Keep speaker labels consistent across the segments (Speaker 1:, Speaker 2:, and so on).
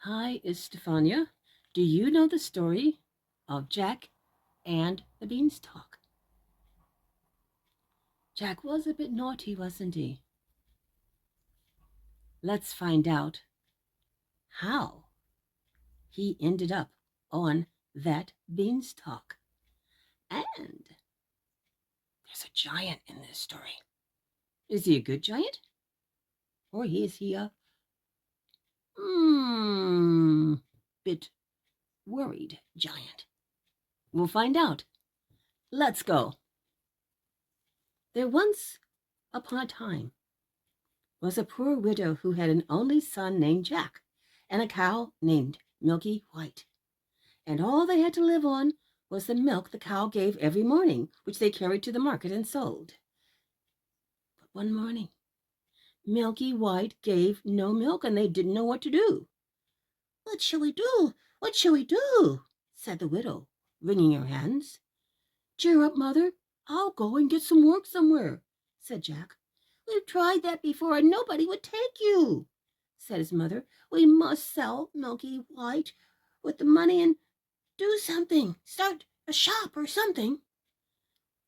Speaker 1: Hi, Estefania. Do you know the story of Jack and the Beanstalk? Jack was a bit naughty, wasn't he? Let's find out how he ended up on that beanstalk. And there's a giant in this story. Is he a good giant? Or is he a bit worried giant? We'll find out. Let's go. There once upon a time was a poor widow who had an only son named Jack and a cow named Milky White. And all they had to live on was the milk the cow gave every morning, which they carried to the market and sold. But one morning, Milky White gave no milk, and they didn't know what to do. "What shall we do? What shall we do?" said the widow, wringing her hands. "Cheer up, mother. I'll go and get some work somewhere," said Jack. "We've tried that before, and nobody would take you," said his mother. "We must sell Milky White with the money and do something. Start a shop or something."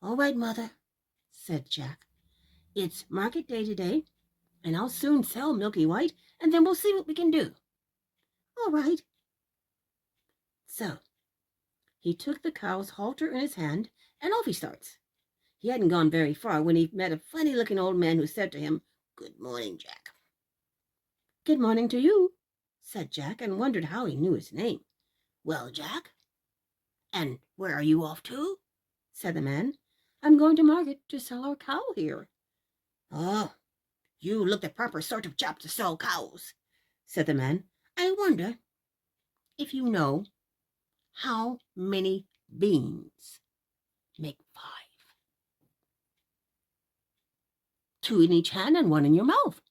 Speaker 1: "All right, mother," said Jack. "It's market day today, and I'll soon sell Milky White, and then we'll see what we can do." "All right." So he took the cow's halter in his hand, and off he starts. He hadn't gone very far when he met a funny-looking old man who said to him, "Good morning, Jack." "Good morning to you," said Jack, and wondered how he knew his name. "Well, Jack, and where are you off to?" said the man. "I'm going to market to sell our cow here." "Oh, you look the proper sort of chap to sell cows," said the man. "I wonder if you know how many beans make 5? 2 in each hand and 1 in your mouth,"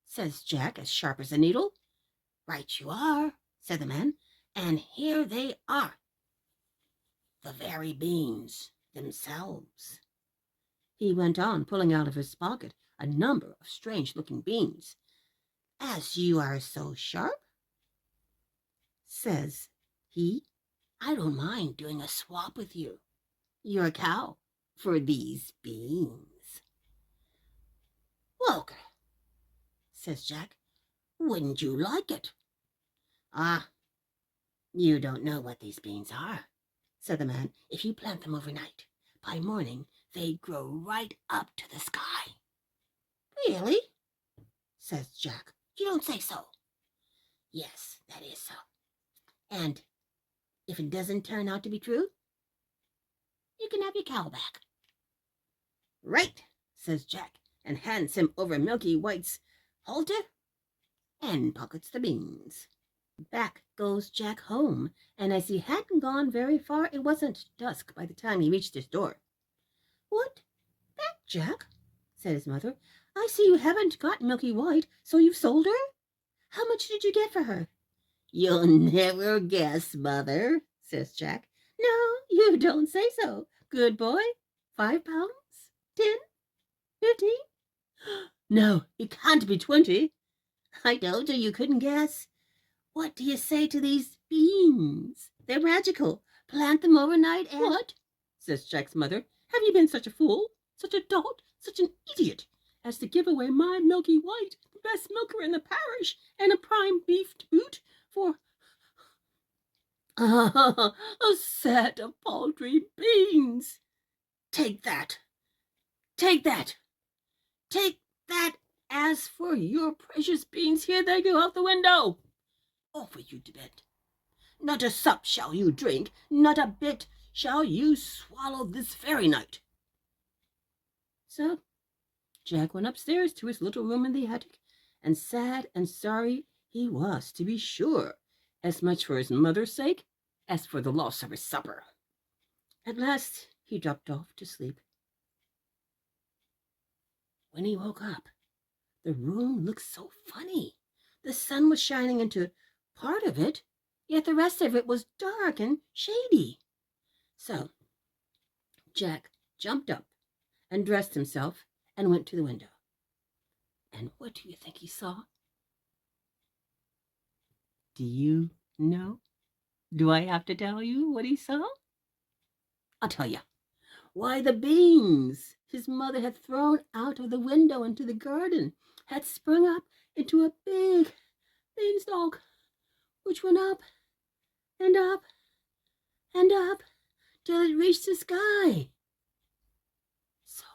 Speaker 1: says Jack, as sharp as a needle. "Right you are," said the man, "and here they are, the very beans themselves." He went on, pulling out of his pocket a number of strange-looking beans. "As you are so sharp," says he, "I don't mind doing a swap with you, your cow, for these beans." "Well, says Jack, "wouldn't you like it?" "Ah, you don't know what these beans are," said the man. "If you plant them overnight, by morning they grow right up to the sky." "Really?" says Jack. "You don't say so." "Yes, that is so. And if it doesn't turn out to be true, you can have your cow back." "Right," says Jack, and hands him over Milky White's halter and pockets the beans. Back goes Jack home, and as he hadn't gone very far, it wasn't dusk by the time he reached his door. "What, back, Jack?" said his mother. "I see you haven't got Milky White, so you've sold her? How much did you get for her?" "You'll never guess, mother," says Jack. "No, you don't say so. Good boy. 5 pounds? 10? 15? No, it can't be 20. I told you couldn't guess. What do you say to these beans? They're magical. Plant them overnight and—" "What?" says Jack's mother. "Have you been such a fool, such a dolt, such an idiot, as to give away my Milky White, the best milker in the parish, and a prime beef to boot, for a set of paltry beans? Take that! Take that! Take that! As for your precious beans, here they go out the window. Off with you to bed. Not a sup shall you drink, not a bit shall you swallow this very night." So Jack went upstairs to his little room in the attic, and sad and sorry he was, to be sure, as much for his mother's sake as for the loss of his supper. At last he dropped off to sleep. When he woke up, the room looked so funny. The sun was shining into part of it, yet the rest of it was dark and shady. So Jack jumped up and dressed himself and went to the window. And what do you think he saw? Do you know? Do I have to tell you what he saw? I'll tell you. Why, the beans his mother had thrown out of the window into the garden had sprung up into a big beanstalk, which went up and up and up till it reached the sky. So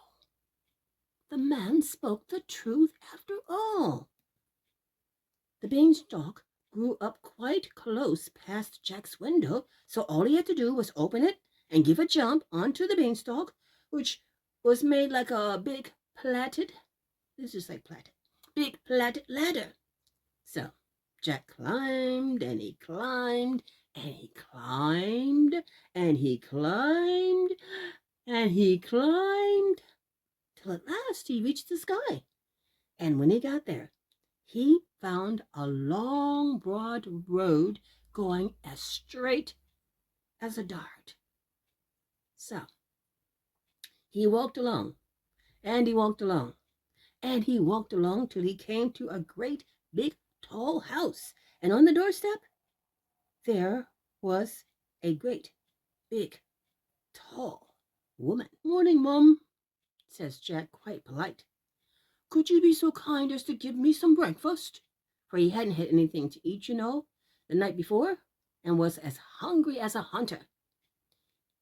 Speaker 1: the man spoke the truth after all. The beanstalk grew up quite close past Jack's window, so all he had to do was open it and give a jump onto the beanstalk, which was made like a big plaited ladder. So Jack climbed and he climbed and he climbed and he climbed and he climbed till at last he reached the sky. And when he got there, he found a long, broad road going as straight as a dart. So he walked along, and he walked along, and he walked along till he came to a great, big, tall house. And on the doorstep, there was a great, big, tall woman. "Morning, Mum," says Jack, quite polite. "Could you be so kind as to give me some breakfast?" For he hadn't had anything to eat, the night before, and was as hungry as a hunter.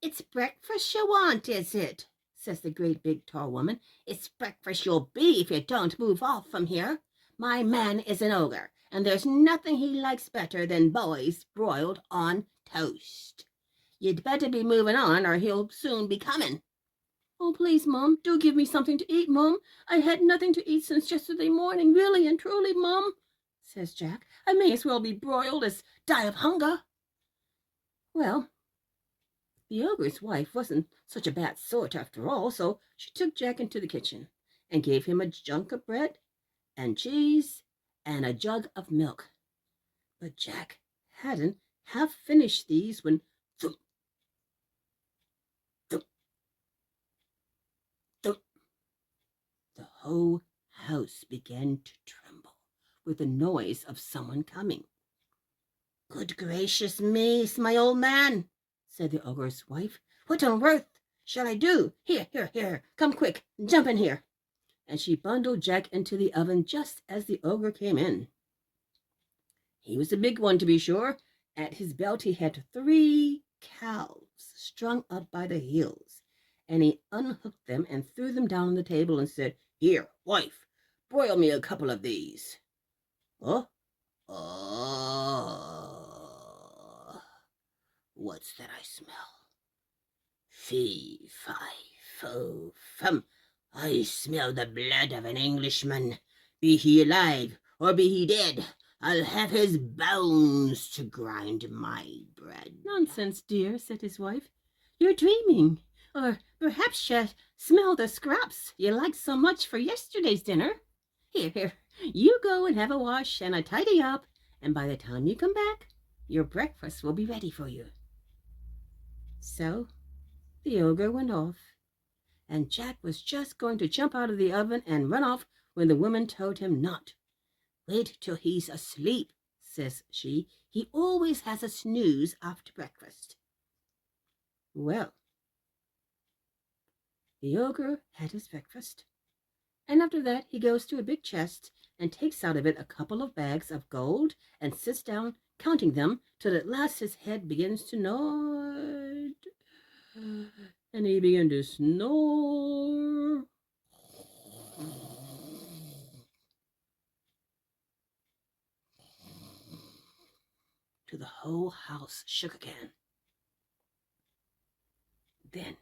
Speaker 1: "It's breakfast you want, is it?" says the great big tall woman. "It's breakfast you'll be if you don't move off from here. My man is an ogre, and there's nothing he likes better than boys broiled on toast. You'd better be moving on, or he'll soon be coming." "Oh, please, Mum, do give me something to eat, Mum. I had nothing to eat since yesterday morning, really and truly, Mum," says Jack. "I may as well be broiled as die of hunger." Well, the ogre's wife wasn't such a bad sort after all, so she took Jack into the kitchen and gave him a junk of bread and cheese and a jug of milk. But Jack hadn't half finished these when thump, thump, thump, the whole house began to tremble with the noise of someone coming. "Good gracious me, my old man," said the ogre's wife. "What on earth shall I do? Here, come quick, jump in here." And she bundled Jack into the oven just as the ogre came in. He was a big one, to be sure. At his belt he had 3 calves strung up by the heels, and he unhooked them and threw them down on the table and said, "Here, wife, broil me a couple of these." "Oh, what's that I smell? Fee, fi, fo, fum. I smell the blood of an Englishman. Be he alive or be he dead, I'll have his bones to grind my bread." "Nonsense, dear," said his wife. "You're dreaming. Or perhaps you smell the scraps you liked so much for yesterday's dinner. Here, you go and have a wash and a tidy up, and by the time you come back, your breakfast will be ready for you." So the ogre went off, and Jack was just going to jump out of the oven and run off when the woman told him not. "Wait till he's asleep," says she. "He always has a snooze after breakfast." Well, the ogre had his breakfast, and after that he goes to a big chest and takes out of it a couple of bags of gold and sits down counting them till at last his head begins to nod, and he began to snore. Till the whole house shook again. Then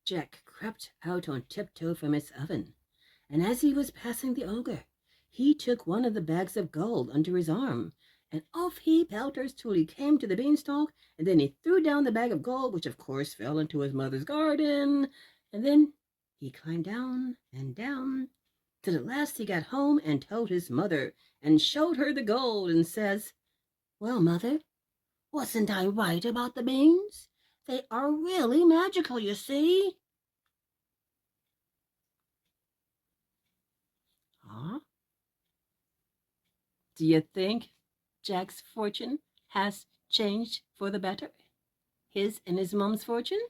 Speaker 1: Jack crept out on tiptoe from his oven, and as he was passing the ogre, he took one of the bags of gold under his arm, and off he pelters till he came to the beanstalk, and then he threw down the bag of gold, which of course fell into his mother's garden, and then he climbed down and down, till at last he got home and told his mother, and showed her the gold, and says, "Well, mother, wasn't I right about the beans? They are really magical, you see." Huh? Do you think Jack's fortune has changed for the better? His and his mom's fortune?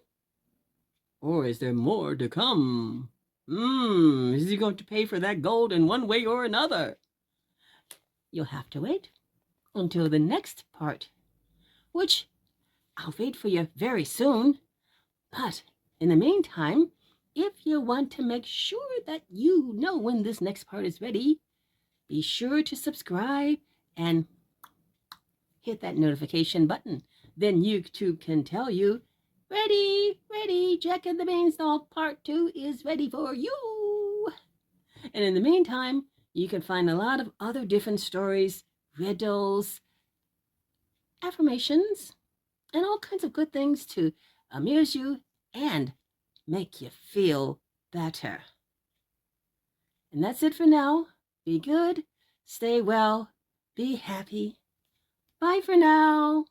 Speaker 1: Or is there more to come? Is he going to pay for that gold in one way or another? You'll have to wait until the next part, which I'll wait for you very soon. But in the meantime, if you want to make sure that you know when this next part is ready, be sure to subscribe and hit that notification button. Then YouTube can tell you, ready, Jack and the Beanstalk Part 2 is ready for you. And in the meantime, you can find a lot of other different stories, riddles, affirmations, and all kinds of good things to amuse you and make you feel better. And that's it for now. Be good, stay well, be happy. Bye for now.